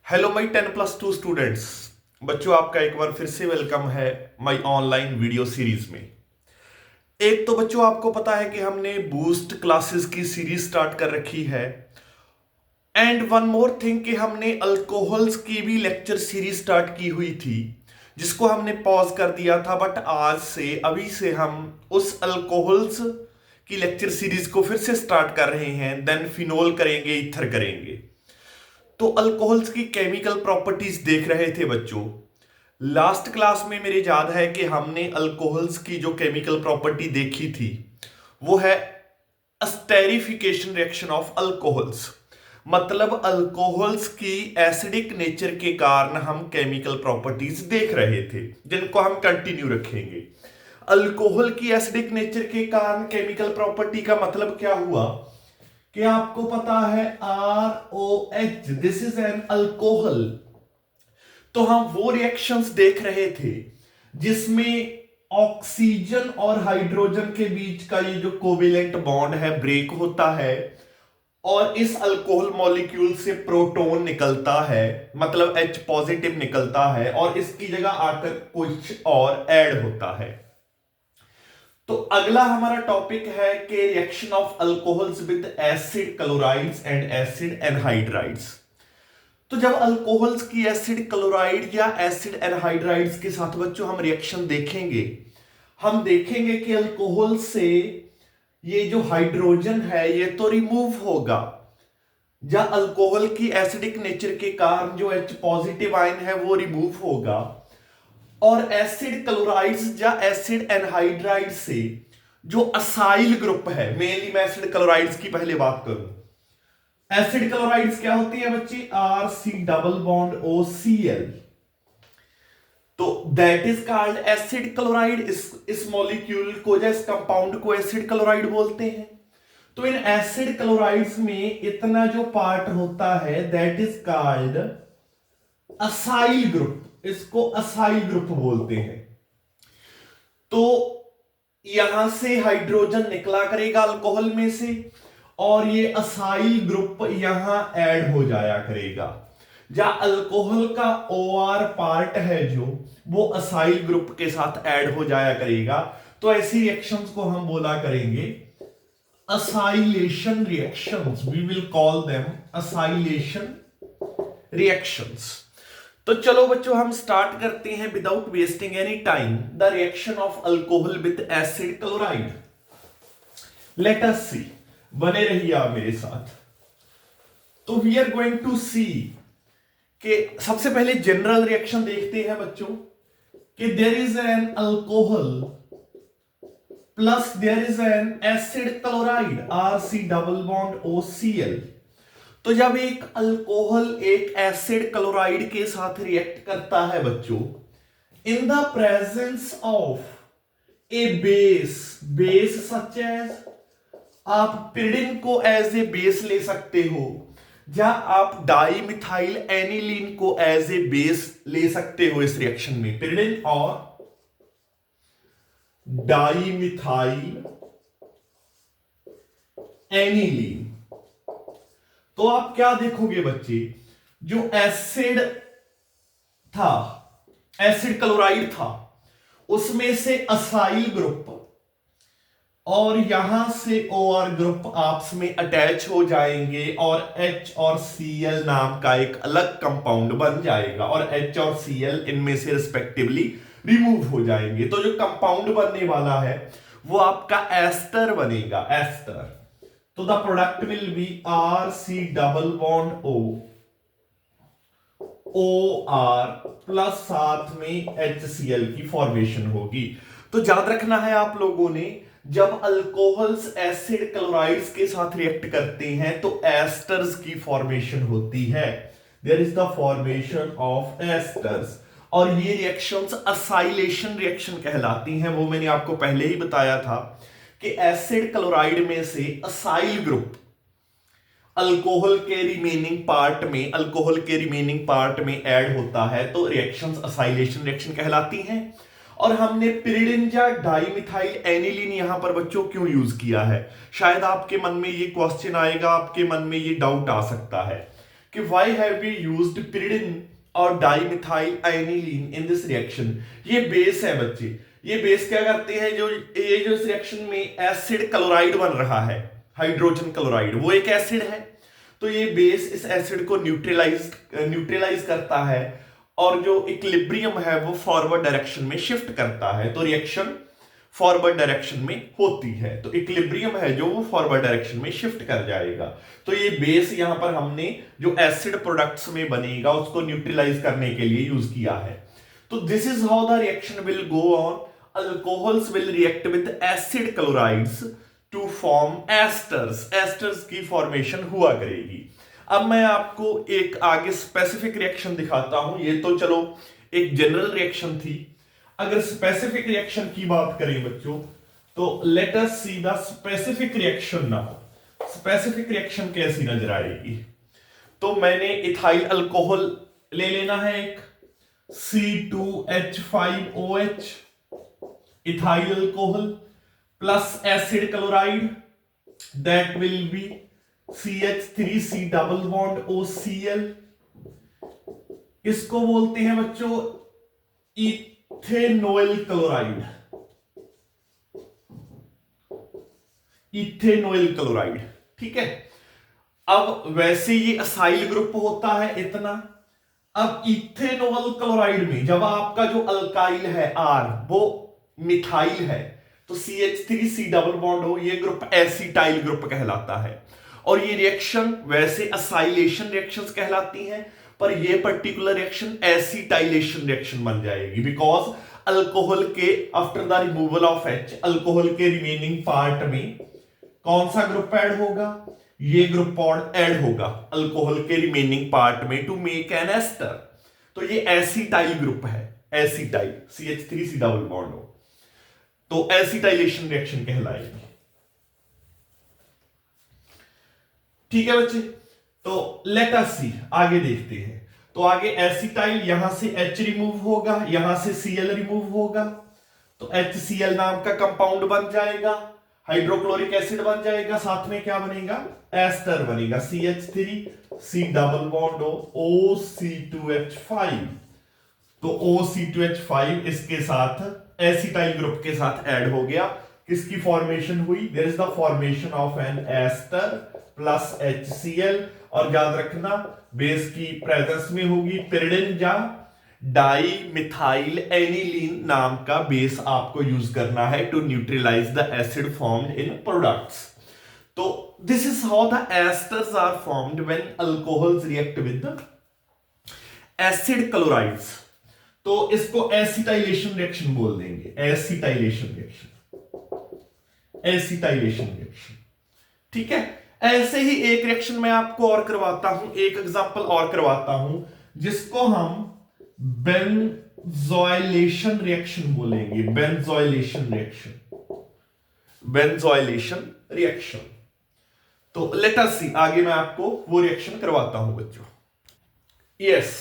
Hello माई 10+2 students. बच्चों, आपका एक बार फिर से वेलकम है माई ऑनलाइन वीडियो सीरीज में। एक तो बच्चों आपको पता है कि हमने बूस्ट क्लासेस की सीरीज स्टार्ट कर रखी है। एंड वन मोर थिंग कि हमने अल्कोहल्स की भी लेक्चर सीरीज स्टार्ट की हुई थी, जिसको हमने पॉज कर दिया था। बट आज से अभी से हम उस अल्कोहल्स की लेक्चर सीरीज को फिर से स्टार्ट कर रहे हैं। देन फिनोल करेंगे, ईथर करेंगे। तो अल्कोहल्स की केमिकल प्रॉपर्टीज देख रहे थे बच्चों। लास्ट क्लास में मेरे याद है कि हमने अल्कोहल्स की जो केमिकल प्रॉपर्टी देखी थी वो है अस्टेरिफिकेशन रिएक्शन ऑफ अल्कोहल्स। मतलब अल्कोहल्स की एसिडिक नेचर के कारण हम केमिकल प्रॉपर्टीज देख रहे थे, जिनको हम कंटिन्यू रखेंगे। अल्कोहल की एसिडिक नेचर के कारण केमिकल प्रॉपर्टी का मतलब क्या हुआ कि आपको पता है ROH, this is an alcohol. तो हम वो रिएक्शंस देख रहे थे जिसमें ऑक्सीजन और हाइड्रोजन के बीच का ये जो कोवेलेंट बॉन्ड है ब्रेक होता है, और इस अल्कोहल मॉलिक्यूल से प्रोटॉन निकलता है, मतलब H पॉजिटिव निकलता है, और इसकी जगह आकर कुछ और ऐड होता है। तो अगला हमारा टॉपिक है कि reaction of alcohols with acid chlorides and acid anhydrides. तो जब अल्कोहल्स की एसिड क्लोराइड या एसिड एनहाइड्राइड्स के साथ बच्चों हम रिएक्शन देखेंगे, हम देखेंगे कि अल्कोहल से ये जो हाइड्रोजन है ये तो रिमूव होगा, या अल्कोहल की एसिडिक नेचर के कारण जो H पॉजिटिव आयन है वो रिमूव होगा, और एसिड क्लोराइड्स या एसिड एनहाइड्राइड से जो असाइल ग्रुप है, मेनली मैं एसिड क्लोराइड्स की पहले बात करूं। एसिड क्लोराइड्स क्या होती है बच्चे? RC double bond OCl। तो that is called acid chloride. इस मॉलिक्यूल को या इस कंपाउंड को एसिड क्लोराइड बोलते हैं। तो इन एसिड क्लोराइड्स में इतना जो पार्ट होता है that is called acyl group. इसको असाइल ग्रुप बोलते हैं। तो यहां से हाइड्रोजन निकला करेगा अल्कोहल में से, और ये असाइल ग्रुप यहां ऐड हो जाया करेगा। या अल्कोहल का OR पार्ट है जो वो असाइल ग्रुप के साथ ऐड हो जाया करेगा। तो ऐसी रिएक्शंस को हम बोला करेंगे acylation reactions. We will call them acylation reactions. तो चलो बच्चों हम स्टार्ट करते हैं without wasting any time the reaction of alcohol with acid chloride. Let us see, बने रहिए आप मेरे साथ। तो we are going to see कि सबसे पहले जनरल रिएक्शन देखते हैं बच्चों कि there is an alcohol plus there is an acid chloride RC double bond OCl। तो जब एक अल्कोहल एक एसिड क्लोराइड के साथ रिएक्ट करता है बच्चों, in the presence of a base such as, आप पिरिडिन को एज ए बेस ले सकते हो, या आप डाई मिथाइल एनिलीन को एज ए बेस ले सकते हो। इस रिएक्शन में पिरिडिन और डाई मिथाइल एनिलीन। तो आप क्या देखोगे बच्चे, जो एसिड था, एसिड क्लोराइड था, उसमें से असाइल ग्रुप और यहां से OR ग्रुप आपस में अटैच हो जाएंगे, और H और Cl नाम का एक अलग कंपाउंड बन जाएगा, और H और Cl इनमें से रिस्पेक्टिवली रिमूव हो जाएंगे। तो जो कंपाउंड बनने वाला है वो आपका एस्टर बनेगा, एस्टर। तो the product will be RC double bond OR plus साथ में HCl की फॉर्मेशन होगी। तो याद रखना है आप लोगों ने, जब अल्कोहल्स एसिड क्लोराइड्स के साथ रिएक्ट करते हैं तो एस्टर्स की फॉर्मेशन होती है। There is the formation of esters, और ये रिएक्शंस असाइलेशन रिएक्शन कहलाती हैं। वो मैंने आपको पहले ही बताया था कि एसिड क्लोराइड में से असाइल ग्रुप अल्कोहल के रिमेनिंग पार्ट में ऐड होता है, तो रिएक्शंस असाइलेशन रिएक्शन कहलाती हैं। और हमने पिरिडिन या डाइमिथाइल एनिलीन यहां पर बच्चों क्यों यूज किया है? शायद आपके मन में ये क्वेश्चन आएगा, आपके मन में ये डाउट आ सकता है कि why have we used pyridine और dimethyl aniline in this reaction. ये बेस है बच्चे, ये बेस क्या करते हैं, जो ये जो इस रिएक्शन में एसिड क्लोराइड बन रहा है, हाइड्रोजन क्लोराइड, वो एक एसिड है। तो ये बेस इस एसिड को न्यूट्रलाइज करता है और जो इक्विलिब्रियम है वो फॉरवर्ड डायरेक्शन में शिफ्ट करता है। तो रिएक्शन फॉरवर्ड डायरेक्शन में होती है, तो इक्विलिब्रियम है जो वो फॉरवर्ड डायरेक्शन में शिफ्ट कर जाएगा। तो ये बेस यहां पर हमने जो एसिड प्रोडक्ट्स में बनेगा उसको न्यूट्रलाइज करने के लिए यूज किया है। तो this is how the reaction will go on. Alcohols will react with acid chlorides to form esters. Esters की फॉर्मेशन हुआ करेगी। अब मैं आपको एक आगे स्पेसिफिक रिएक्शन दिखाता हूं। ये तो चलो एक जनरल रिएक्शन थी। अगर स्पेसिफिक रिएक्शन की बात करें बच्चों, तो late us see the specific reaction now. Specific reaction कैसी नजर आएगी? तो मैंने इथाइल अल्कोहल ले लेना है एक, C2H5OH ethyl alcohol plus acid chloride, that will be CH3C double bond OCl। इसको बोलते हैं बच्चों इथेनॉल क्लोराइड, इथेनॉल क्लोराइड, ठीक है। अब वैसे ये असाइल ग्रुप होता है इतना। अब इथेनॉल क्लोराइड में जब आपका जो अल्काइल है R वो मिथाइल है, तो CH3C डबल बॉन्ड हो, ये ग्रुप एसिटाइल ग्रुप कहलाता है। और ये रिएक्शन वैसे असाइलेशन रिएक्शंस कहलाती हैं, पर ये पर्टिकुलर रिएक्शन एसिटाइलेशन रिएक्शन बन जाएगी, बिकॉज अल्कोहल के after the removal of H, alcohol के रिमेनिंग पार्ट में कौन सा ग्रुप ऐड होगा? ये ग्रुप ऐड होगा अल्कोहल के रिमेनिंग पार्ट में टू मेक एन एस्टर। तो ये एसिटाइल ग्रुप है, एसिटाइल CH3C डबल बॉन्ड हो, तो एसिटाइलेशन रिएक्शन कहलाएगी। ठीक है बच्चे, तो लेट अस सी, आगे देखते हैं। तो आगे एसिटाइल, यहां से H रिमूव होगा, यहां से Cl रिमूव होगा, तो HCl नाम का कंपाउंड बन जाएगा, हाइड्रोक्लोरिक एसिड बन जाएगा, साथ में क्या बनेगा? एस्टर बनेगा, CH3C डबल बॉन्ड OC2H5। तो OC2H5 इसके साथ एसिटाइल ग्रुप के साथ ऐड हो गया। किसकी फॉर्मेशन हुई? There is the formation of an ester plus HCl। और याद रखना बेस की प्रेजेंस में होगी pyridine या डाइमिथाइल एनिलीन नाम का बेस आपको यूज करना है to neutralize the acid formed in products. तो this is how the esters are formed when alcohols react with the acid chlorides. तो इसको एसिटाइलेशन रिएक्शन बोल देंगे, एसिटाइलेशन रिएक्शन, एसिटाइलेशन रिएक्शन, ठीक है। ऐसे ही एक रिएक्शन मैं आपको और करवाता हूं, एक एग्जांपल और करवाता हूं, जिसको हम बेंजोइलेशन रिएक्शन बोलेंगे, बेंजोइलेशन रिएक्शन, बेंजोइलेशन रिएक्शन। तो लेट अस सी, आगे मैं आपको वो रिएक्शन करवाता हूं बच्चों। यस,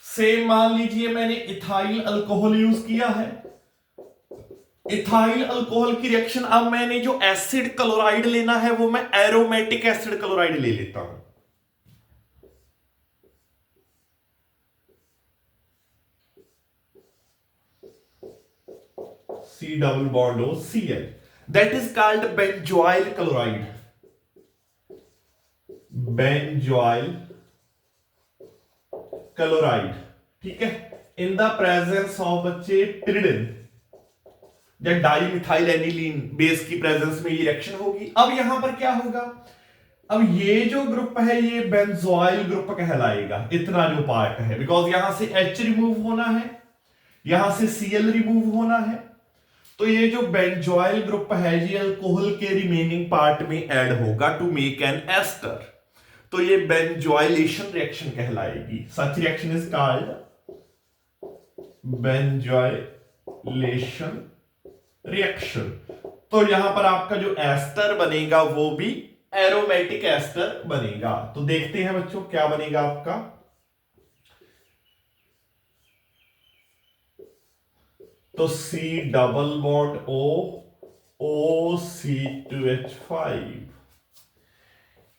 सेम मान लीजिए मैंने इथाइल अल्कोहल यूज किया है, इथाइल अल्कोहल की रिएक्शन। अब मैंने जो एसिड क्लोराइड लेना है वो मैं एरोमेटिक एसिड क्लोराइड ले लेता हूं। C double bond O Cl, that is called benzoyl chloride, benzoyl chloride, ठीक है। इन द प्रेजेंस ऑफ बच्चे pyridine या डाइमिथाइल एनिलीन बेस की प्रेजेंस में ये रिएक्शन होगी। अब यहां पर क्या होगा? अब ये जो ग्रुप है ये बेंजोइल ग्रुप कहलाएगा, इतना जो पार्ट है, बिकॉज यहां से H रिमूव होना है, यहां से Cl रिमूव होना है। तो ये जो बेंजोइल ग्रुप है ये अल्कोहल के रिमेनिंग पार्ट में ऐड होगा टू मेक एन एस्टर। तो ये बेंजोइलेशन रिएक्शन कहलाएगी। Such reaction is called benzoylation reaction. तो यहां पर आपका जो एस्टर बनेगा वो भी एरोमेटिक एस्टर बनेगा। तो देखते हैं बच्चों क्या बनेगा आपका। तो C double bond O C2H5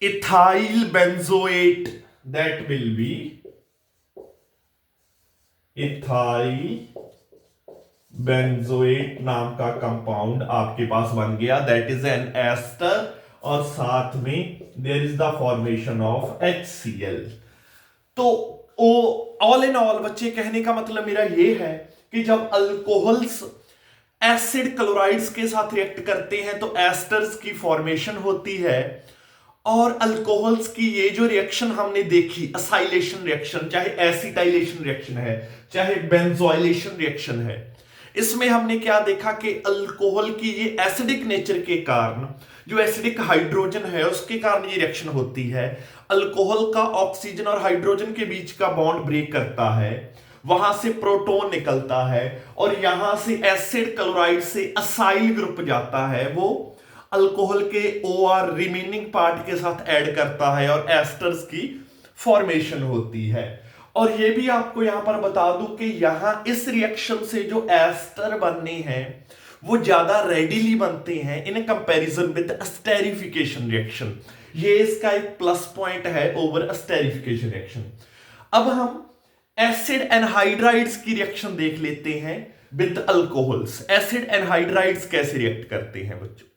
ethyl benzoate that will B ethyl benzoate नाम का कंपाउंड आपके पास बन गया, दैट इज एन एस्टर, और साथ में there is the formation of HCl। तो ऑल इन ऑल बच्चे, कहने का मतलब मेरा यह है कि जब अल्कोहल्स एसिड क्लोराइड्स के साथ रिएक्ट करते हैं तो एस्टर्स की फॉर्मेशन होती है, और अल्कोहल्स की ये जो रिएक्शन हमने देखी, असाइलेशन रिएक्शन, चाहे एसिटाइलेशन रिएक्शन है, चाहे बेंजोइलेशन रिएक्शन है, इसमें हमने क्या देखा कि अल्कोहल की ये एसिडिक नेचर के कारण, जो एसिडिक हाइड्रोजन है उसके कारण ये रिएक्शन होती है। अल्कोहल का ऑक्सीजन और हाइड्रोजन के बीच का बॉन्ड ब्रेक करता है, वहां से प्रोटॉन निकलता है, और यहां से एसिड क्लोराइड से असाइल ग्रुप जाता है, वो अल्कोहल के OR रिमेनिंग पार्ट के साथ ऐड करता है और एस्टर्स की फॉर्मेशन होती है। और ये भी आपको यहां पर बता दूं कि यहां इस रिएक्शन से जो एस्टर बनने हैं वो ज्यादा रेडिली बनते हैं in comparison with esterification reaction. ये इसका एक प्लस पॉइंट है ओवर एस्टेरिफिकेशन रिएक्शन। अब हम एसिड एनहाइड्राइड्स की रिएक्शन देख लेते हैं विद अल्कोहल्स। एसिड एनहाइड्राइड्स कैसे रिएक्ट करते हैं बच्चों?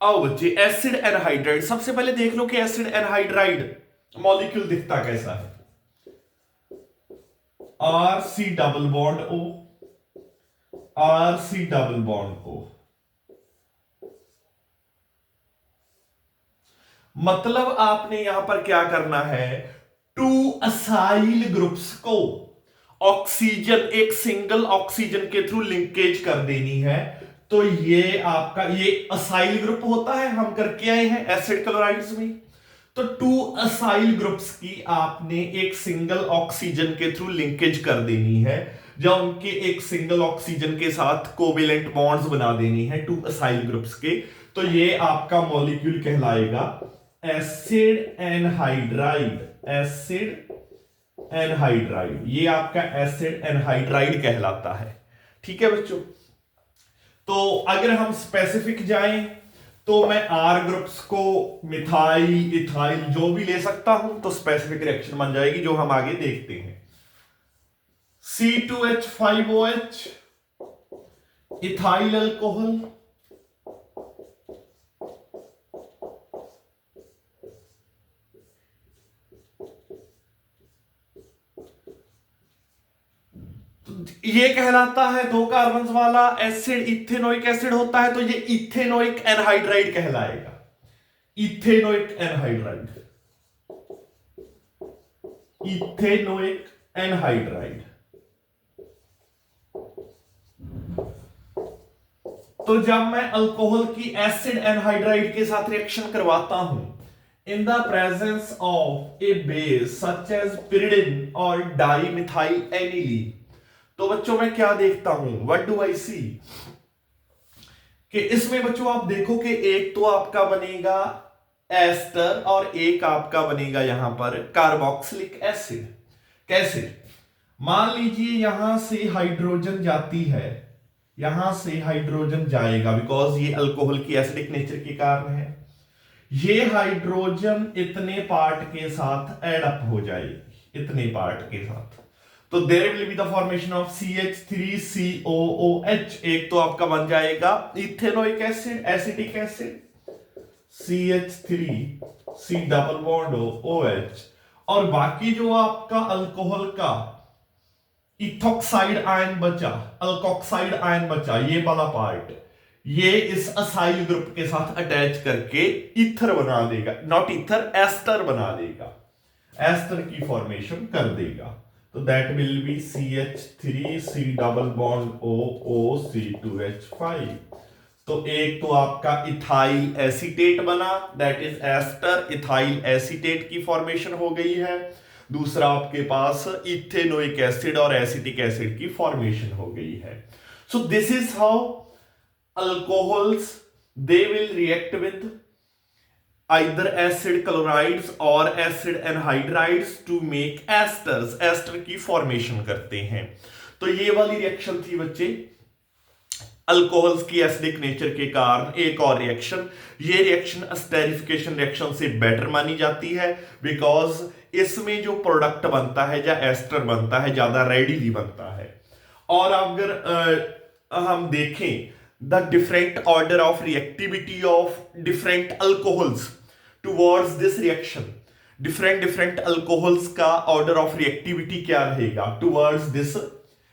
आओ बच्चे, एसिड एनहाइड्राइड सबसे पहले देख लो कि एसिड एनहाइड्राइड मॉलिक्यूल दिखता कैसा है। RC double bond O, RC double bond O। मतलब आपने यहां पर क्या करना है, टू असाइल ग्रुप्स को ऑक्सीजन, एक सिंगल ऑक्सीजन के थ्रू लिंकेज कर देनी है। तो ये आपका ये असाइल ग्रुप होता है, हम करके आए हैं एसिड क्लोराइड्स में। तो टू असाइल ग्रुप्स की आपने एक सिंगल ऑक्सीजन के थ्रू लिंकेज कर देनी है, जब उनके एक सिंगल ऑक्सीजन के साथ कोवेलेंट बॉन्ड्स बना देनी है टू असाइल ग्रुप्स के। तो ये आपका मॉलिक्यूल कहलाएगा एसिड एनहाइड्राइड। एसिड एनहाइड्राइड, ये आपका एसिड एनहाइड्राइड कहलाता है। ठीक है बच्चों, तो अगर हम स्पेसिफिक जाएं तो मैं R ग्रुप्स को मिथाइल, इथाइल जो भी ले सकता हूं, तो स्पेसिफिक रिएक्शन बन जाएगी जो हम आगे देखते हैं। C2H5OH इथाइल अल्कोहल, ये कहलाता है दो कार्बन वाला एसिड, इथेनोइक एसिड होता है, तो ये इथेनोइक एनहाइड्राइड कहलाएगा। Ethanoic anhydride, ethanoic anhydride. तो जब मैं अल्कोहल की एसिड एनहाइड्राइड के साथ रिएक्शन करवाता हूं in the presence of a base such as pyridine और डाइमिथाइल एनिलीन, तो बच्चों मैं क्या देखता हूं, व्हाट डू आई सी, कि इसमें बच्चों आप देखो कि एक तो आपका बनेगा एस्टर और एक आपका बनेगा यहां पर कार्बोक्सिलिक एसिड। कैसे? मान लीजिए यहां से हाइड्रोजन जाती है, यहां से हाइड्रोजन जाएगा, बिकॉज ये अल्कोहल की एसिडिक नेचर के कारण है। ये हाइड्रोजन इतने पार्ट के साथ एड अप हो जाएगी, इतने पार्ट के साथ, तो there will be the formation of CH3COOH। एक तो आपका बन जाएगा ethanoic acid, acetic acid, CH3C double bond OH, और बाकी जो आपका अल्कोहल का इथॉक्साइड आयन बचा, अल्कोक्साइड आयन बचा, ये वाला पार्ट, ये इस असाइल ग्रुप के साथ अटैच करके ईथर बना देगा, नॉट ईथर, एस्टर बना देगा, एस्टर की फॉर्मेशन कर देगा। तो that will be CH3C double bond OOC2H5। तो एक तो आपका इथाइल एसीटेट बना, that is ester, ethyl acetate की फॉर्मेशन हो गई है। दूसरा आपके पास इथेनोइक एसिड और एसिटिक एसिड की फॉर्मेशन हो गई है। So this is how alcohols they will react with either acid chlorides or acid anhydrides to make esters, ester की फॉर्मेशन करते हैं। तो ये वाली रिएक्शन थी बच्चे अल्कोहल्स की एसिडिक नेचर के कारण एक और रिएक्शन, ये रिएक्शन एस्टेरिफिकेशन रिएक्शन से बेटर मानी जाती है, बिकॉज इसमें जो प्रोडक्ट बनता है या एस्टर बनता है ज्यादा रेडिली बनता है। और अगर हम देखें the different order of reactivity of different alcohols towards this reaction, different alcohols का ऑर्डर ऑफ रिएक्टिविटी क्या रहेगा टुवर्ड्स दिस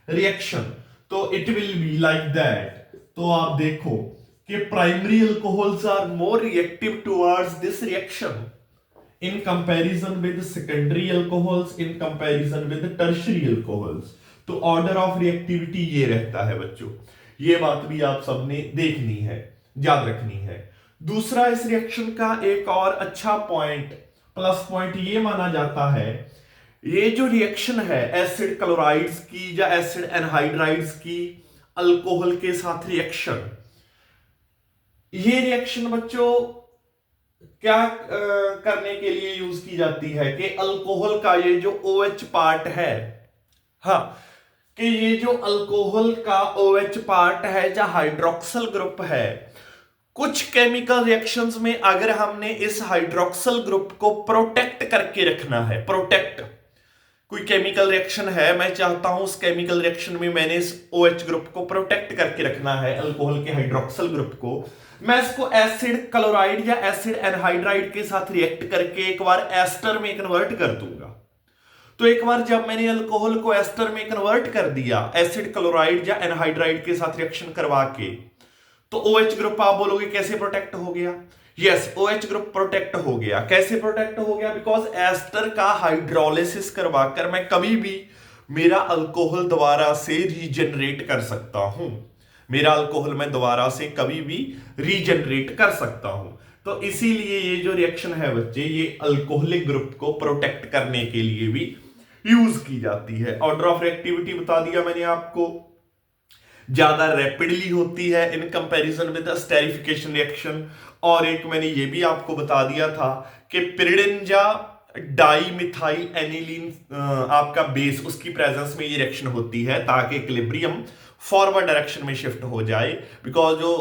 रिएक्शन, तो it will be like that. तो आप देखो कि primary alcohols are more reactive towards this reaction in comparison with secondary alcohols, in comparison with tertiary alcohols। तो order of reactivity ये रहता है बच्चों, ये बात भी आप सबने देखनी है, याद रखनी है। दूसरा इस रिएक्शन का एक और अच्छा पॉइंट, प्लस पॉइंट ये माना जाता है, ये जो रिएक्शन है एसिड क्लोराइड्स की या एसिड एनहाइड्राइड्स की अल्कोहल के साथ रिएक्शन, ये रिएक्शन बच्चों क्या करने के लिए यूज की जाती है कि अल्कोहल का ये जो OH पार्ट है, हाँ, कि ये जो अल्कोहल का OH पार्ट है या हाइड्रोक्सल ग्रुप है, कुछ केमिकल रिएक्शंस में अगर हमने इस हाइड्रोक्सल ग्रुप को प्रोटेक्ट करके रखना है, प्रोटेक्ट, कोई केमिकल रिएक्शन है, मैं चाहता हूं उस केमिकल रिएक्शन में मैंने इस OH ग्रुप को प्रोटेक्ट करके रखना है, अल्कोहल के हाइड्रोक्सल ग्रुप को, मैं इसको एसिड क्लोराइड या एसिड एनहाइड्राइड के साथ रिएक्ट करके एक बार एस्टर में कन्वर्ट कर दूंगा। तो एक बार जब मैंने अल्कोहल को एस्टर में कन्वर्ट कर दिया एसिड क्लोराइड या एनहाइड्राइड के साथ रिएक्शन करवा के, तो OH ग्रुप आप बोलोगे कैसे प्रोटेक्ट हो गया? यस, OH ग्रुप प्रोटेक्ट हो गया। कैसे प्रोटेक्ट हो गया? बिकॉज एस्टर का हाइड्रोलिसिस करवाकर मैं कभी भी मेरा अल्कोहल दोबारा से रीजनरेट कर सकता हूं, मेरा अल्कोहल मैं दोबारा से कभी भी रीजनरेट कर सकता हूं। तो इसीलिए ये जो रिएक्शन है बच्चे, ये अल्कोहलिक ग्रुप को प्रोटेक्ट करने के लिए भी यूज की जाती है। ऑर्डर ऑफ रिएक्टिविटी बता दिया मैंने आपको, ज्यादा रैपिडली होती है in comparison with esterification reaction. और एक मैंने ये भी आपको बता दिया था कि पिरिडिन या डाइमिथाइल एनिलीन आपका बेस, उसकी प्रेजेंस में ये रिएक्शन होती है ताकि इक्विलिब्रियम फॉरवर्ड डायरेक्शन में शिफ्ट हो जाए। बिकॉज जो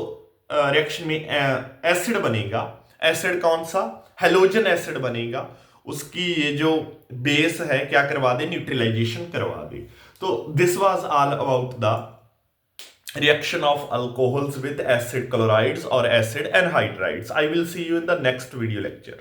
रिएक्शन में एसिड बनेगा, एसिड कौन सा? हेलोजन एसिड बनेगा, उसकी ये जो बेस है क्या करवा दे? न्यूट्रलाइजेशन करवा दे। तो this was all about the reaction of alcohols with acid chlorides or acid anhydrides. I will see you in the next video lecture.